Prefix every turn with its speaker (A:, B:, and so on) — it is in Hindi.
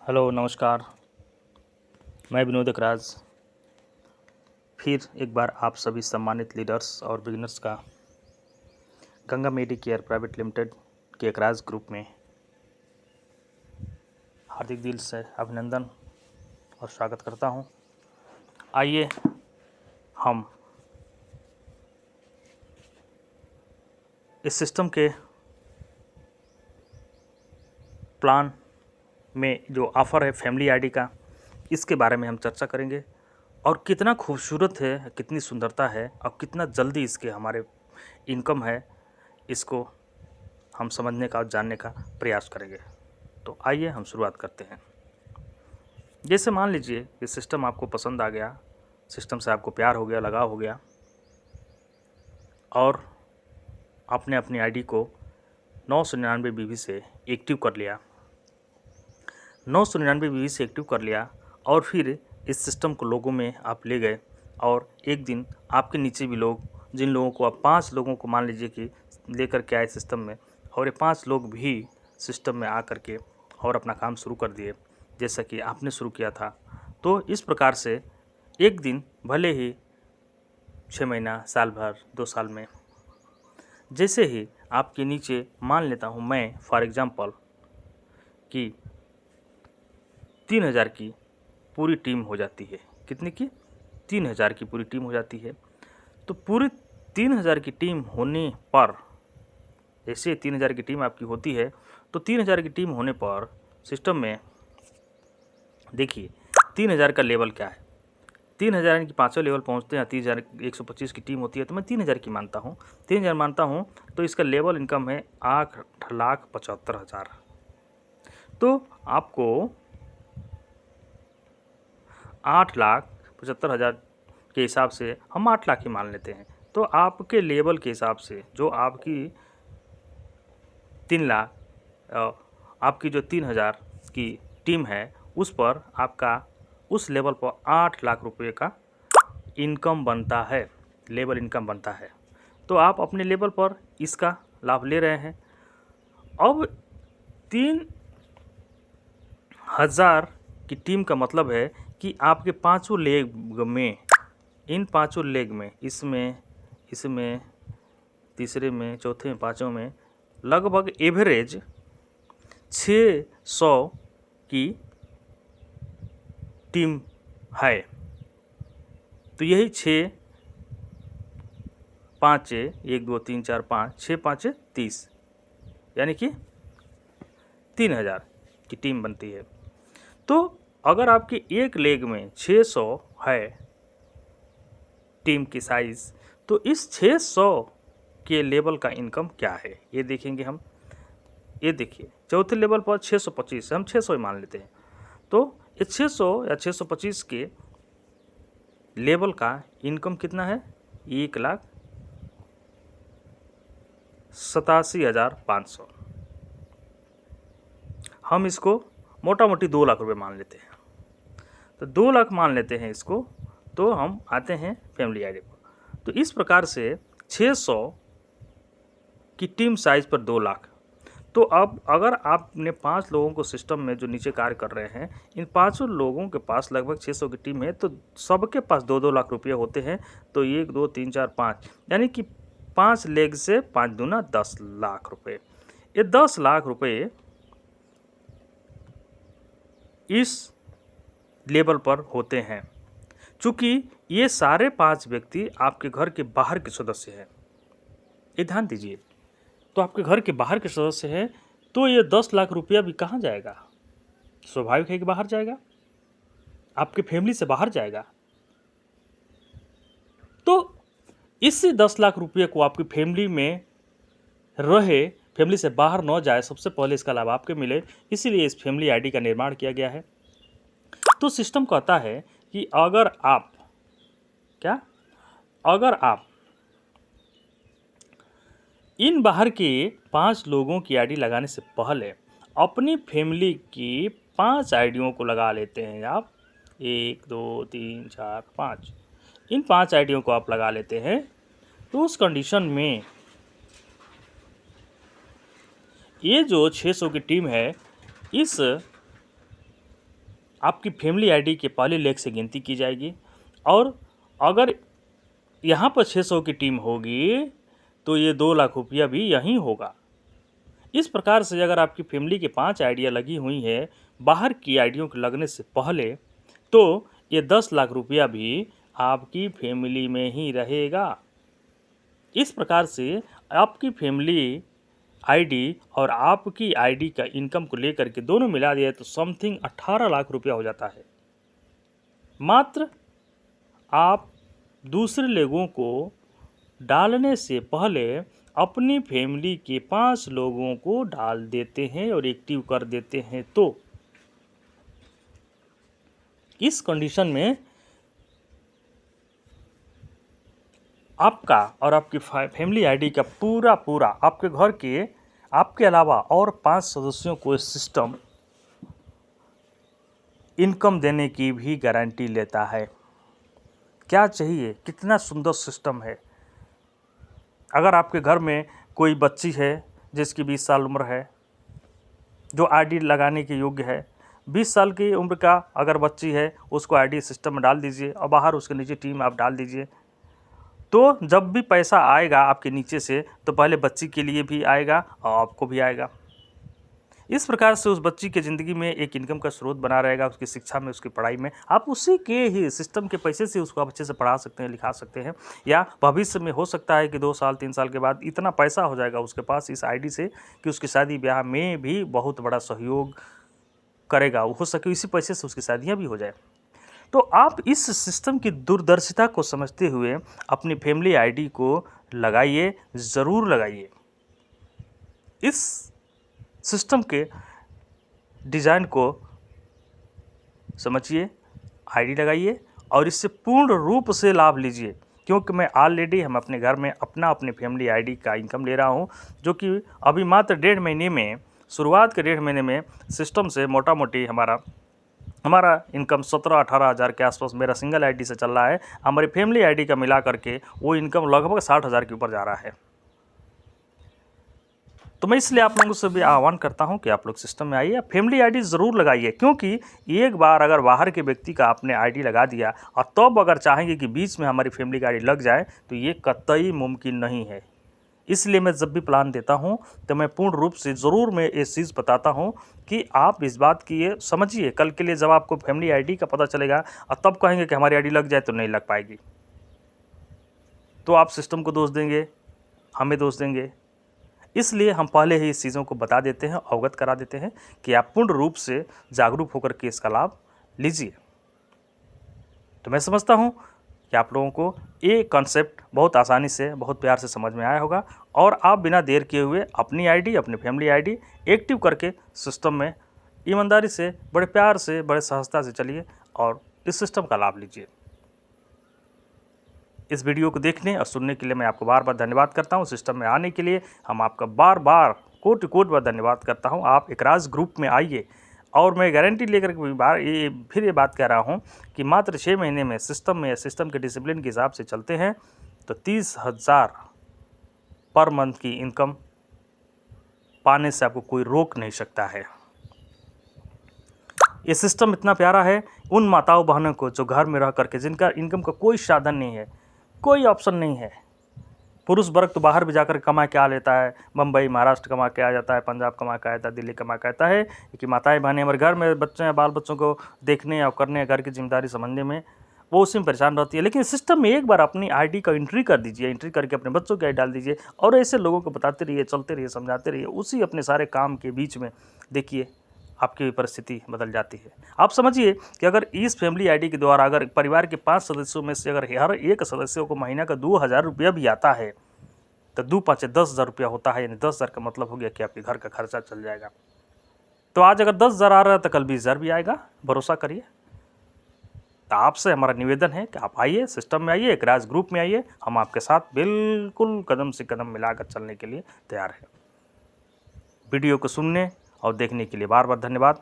A: हेलो नमस्कार। मैं विनोद अकराज फिर एक बार आप सभी सम्मानित लीडर्स और बिगिनर्स का गंगा मेडिकेयर प्राइवेट लिमिटेड के अकराज ग्रुप में हार्दिक दिल से अभिनंदन और स्वागत करता हूं। आइए हम इस सिस्टम के प्लान में जो ऑफ़र है फैमिली आईडी का, इसके बारे में हम चर्चा करेंगे और कितना खूबसूरत है, कितनी सुंदरता है और कितना जल्दी इसके हमारे इनकम है, इसको हम समझने का और जानने का प्रयास करेंगे। तो आइए हम शुरुआत करते हैं। जैसे मान लीजिए कि सिस्टम आपको पसंद आ गया, सिस्टम से आपको प्यार हो गया, लगाव हो गया और आपने अपनी आईडी को 999 बीवी से एक्टिव कर लिया। 999 बीवी से एक्टिव कर लिया और फिर इस सिस्टम को लोगों में आप ले गए और एक दिन आपके नीचे भी लोग, जिन लोगों को आप 5 लोगों को मान लीजिए कि लेकर के आए सिस्टम में, और ये 5 लोग भी सिस्टम में आ कर के और अपना काम शुरू कर दिए जैसा कि आपने शुरू किया था। तो इस प्रकार से एक दिन भले ही 6 महीना, साल भर, 2 साल में जैसे ही आपके नीचे मान लेता हूँ मैं फॉर एग्ज़ाम्पल कि 3000 की पूरी टीम हो जाती है। कितने की? 3000 की पूरी टीम हो जाती है। तो पूरी 3000 की टीम होने पर, जैसे 3000 की टीम आपकी होती है, तो 3000 की टीम होने पर सिस्टम में देखिए 3000 का लेवल क्या है। 3000 की 5वें लेवल पहुंचते हैं, 30,125 की टीम होती है, तो मैं 3000 की मानता हूँ, 3000 मानता हूँ। तो इसका लेवल इनकम है 8,75,000। तो आपको 8,75,000 के हिसाब से हम 8 लाख ही मान लेते हैं। तो आपके लेवल के हिसाब से जो आपकी 3 लाख आपकी जो 3000 की टीम है, उस पर आपका उस लेवल पर 8 लाख रुपए का इनकम बनता है, लेवल इनकम बनता है। तो आप अपने लेवल पर इसका लाभ ले रहे हैं। अब 3000 की टीम का मतलब है कि आपके पाँचों लेग में, इन पाँचों लेग में, इसमें तीसरे में, चौथे में, पाँचों में लगभग एवरेज 600 की टीम है। तो यही 6 पाँचे 1 2 3 4 5 6 पाँचे 30, यानी कि 3000 की टीम बनती है। तो अगर आपके एक लेग में 600 है टीम की साइज़, तो इस 600 के लेवल का इनकम क्या है ये देखेंगे हम। ये देखिए चौथे लेवल पर 625 है, हम 600 ही मान लेते हैं। तो ये 600 या 625 के लेवल का इनकम कितना है? 1,87,500। हम इसको मोटा मोटी 2 लाख रुपए मान लेते हैं। तो 2 लाख मान लेते हैं इसको। तो हम आते हैं फैमिली आईडी पर। तो इस प्रकार से 600 की टीम साइज पर 2 लाख। तो अब अगर आपने 5 लोगों को सिस्टम में जो नीचे कार्य कर रहे हैं, इन पाँचों लोगों के पास लगभग 600 की टीम है, तो सबके पास 2-2 लाख रुपये होते हैं। तो 1 2 3 4 5, यानी कि 5 लेग से 5 दूना 10 लाख रुपये। ये 10 लाख रुपये इस लेवल पर होते हैं। चूँकि ये सारे 5 व्यक्ति आपके घर के बाहर के सदस्य हैं, ये ध्यान दीजिए। तो आपके घर के बाहर के सदस्य हैं, तो ये 10 लाख रुपया भी कहाँ जाएगा? स्वाभाविक है कि बाहर जाएगा, आपके फैमिली से बाहर जाएगा। तो इसी 10 लाख रुपये को आपकी फैमिली में रहे, फैमिली से बाहर न जाए, सबसे पहले इसका लाभ आपके मिले, इसीलिए इस फैमिली आईडी का निर्माण किया गया है। तो सिस्टम कहता है कि अगर आप इन बाहर के 5 लोगों की आईडी लगाने से पहले अपनी फैमिली की 5 आईडियों को लगा लेते हैं आप। 1 2 3 4 5, इन 5 आईडियों को आप लगा लेते हैं। तो उस कंडीशन में ये जो 600 की टीम है, इस आपकी फैमिली आईडी के पहले लेख से गिनती की जाएगी और अगर यहाँ पर 600 की टीम होगी तो ये 2 लाख रुपया भी यहीं होगा। इस प्रकार से अगर आपकी फैमिली के 5 आइडिया लगी हुई है बाहर की आइडियों के लगने से पहले, तो ये 10 लाख रुपया भी आपकी फैमिली में ही रहेगा। इस प्रकार से आपकी फैमिली आईडी और आपकी आईडी का इनकम को लेकर के दोनों मिला दिए तो समथिंग 18 लाख रुपया हो जाता है। मात्र आप दूसरे लोगों को डालने से पहले अपनी फैमिली के 5 लोगों को डाल देते हैं और एक्टिव कर देते हैं, तो इस कंडीशन में आपका और आपकी फैमिली आईडी का पूरा आपके घर के आपके अलावा और 5 सदस्यों को सिस्टम इनकम देने की भी गारंटी लेता है। क्या चाहिए, कितना सुंदर सिस्टम है। अगर आपके घर में कोई बच्ची है जिसकी 20 साल उम्र है, जो आईडी लगाने के योग्य है, 20 साल की उम्र का अगर बच्ची है उसको आईडी सिस्टम में डाल दीजिए और बाहर उसके नीचे टीम आप डाल दीजिए, तो जब भी पैसा आएगा आपके नीचे से तो पहले बच्ची के लिए भी आएगा और आपको भी आएगा। इस प्रकार से उस बच्ची की ज़िंदगी में एक इनकम का स्रोत बना रहेगा, उसकी शिक्षा में, उसकी पढ़ाई में। आप उसी के ही सिस्टम के पैसे से उसको आप अच्छे से पढ़ा सकते हैं, लिखा सकते हैं, या भविष्य में हो सकता है कि 2 साल 3 साल के बाद इतना पैसा हो जाएगा उसके पास इस आईडी से कि उसकी शादी ब्याह में भी बहुत बड़ा सहयोग करेगा। हो सके इसी पैसे से उसकी शादियाँ भी हो जाए। तो आप इस सिस्टम की दूरदर्शिता को समझते हुए अपनी फैमिली आईडी को लगाइए, ज़रूर लगाइए। इस सिस्टम के डिज़ाइन को समझिए, आईडी लगाइए और इससे पूर्ण रूप से लाभ लीजिए, क्योंकि मैं ऑलरेडी हम अपने घर में अपनी फैमिली आईडी का इनकम ले रहा हूं, जो कि अभी मात्र 1.5 महीने में, शुरुआत के 1.5 महीने में सिस्टम से मोटा मोटी हमारा इनकम 17-18 हज़ार के आसपास मेरा सिंगल आईडी से चल रहा है। हमारी फैमिली आईडी का मिला करके वो इनकम लगभग 60 हज़ार के ऊपर जा रहा है। तो मैं इसलिए आप लोगों से भी आह्वान करता हूं कि आप लोग सिस्टम में आइए, फैमिली आईडी ज़रूर लगाइए, क्योंकि एक बार अगर बाहर के व्यक्ति का आपने आईडी लगा दिया और तब अगर चाहेंगे कि बीच में हमारी फैमिली का आईडी लग जाए तो ये कतई मुमकिन नहीं है। इसलिए मैं जब भी प्लान देता हूं तो मैं पूर्ण रूप से ज़रूर मैं ये चीज़ बताता हूं कि आप इस बात की ये समझिए, कल के लिए जब आपको फैमिली आईडी का पता चलेगा और तब कहेंगे कि हमारी आईडी लग जाए, तो नहीं लग पाएगी। तो आप सिस्टम को दोष देंगे, हमें दोष देंगे। इसलिए हम पहले ही इस चीज़ों को बता देते हैं, अवगत करा देते हैं कि आप पूर्ण रूप से जागरूक होकर के इसका लाभ लीजिए। तो मैं समझता हूं कि आप लोगों को ये कॉन्सेप्ट बहुत आसानी से, बहुत प्यार से समझ में आया होगा और आप बिना देर किए हुए अपनी आईडी, अपनी फैमिली आईडी एक्टिव करके सिस्टम में ईमानदारी से, बड़े प्यार से, बड़े सहजता से चलिए और इस सिस्टम का लाभ लीजिए। इस वीडियो को देखने और सुनने के लिए मैं आपको बार बार धन्यवाद करता हूं। सिस्टम में आने के लिए हम आपका बार बार कोटि-कोटि बार धन्यवाद करता हूं। आप एकराज ग्रुप में आइए और मैं गारंटी लेकर के फिर ये बात कह रहा हूं कि मात्र 6 महीने में सिस्टम के डिसिप्लिन के हिसाब से चलते हैं तो 30,000 पर मंथ की इनकम पाने से आपको कोई रोक नहीं सकता है। ये सिस्टम इतना प्यारा है उन माताओं बहनों को जो घर में रह करके, जिनका इनकम का कोई साधन नहीं है, कोई ऑप्शन नहीं है। पुरुष वर्ग तो बाहर भी जाकर कमा के आ लेता है, मुंबई महाराष्ट्र कमा के आ जाता है, पंजाब कमा के आता है, दिल्ली कमा के आता है, कि माताएं बहनें हमारे घर में बच्चे हैं, बाल बच्चों को देखने और करने, घर की जिम्मेदारी समझने में वो उसी में परेशान रहती है। लेकिन सिस्टम में एक बार अपनी आईडी का एंट्री कर दीजिए, एंट्री करके अपने बच्चों की आईडी डाल दीजिए और ऐसे लोगों को बताते रहिए, चलते रहिए, समझाते रहिए। उसी अपने सारे काम के बीच में देखिए आपकी परिस्थिति बदल जाती है। आप समझिए कि अगर इस फैमिली आईडी के द्वारा अगर परिवार के 5 सदस्यों में से अगर हर एक सदस्य को महीना का 2,000 रुपया भी आता है तो 2×5 = 10,000 रुपया होता है। यानी 10,000 का मतलब हो गया कि आपके घर का खर्चा चल जाएगा। तो आज अगर 10,000 आ रहा है तो कल 20,000 भी आएगा, भरोसा करिए। तो आपसे हमारा निवेदन है कि आप आइए, सिस्टम में आइए, एकराज ग्रुप में आइए, हम आपके साथ बिल्कुल कदम से कदम मिलाकर चलने के लिए तैयार हैं। वीडियो को सुनने और देखने के लिए बार बार धन्यवाद।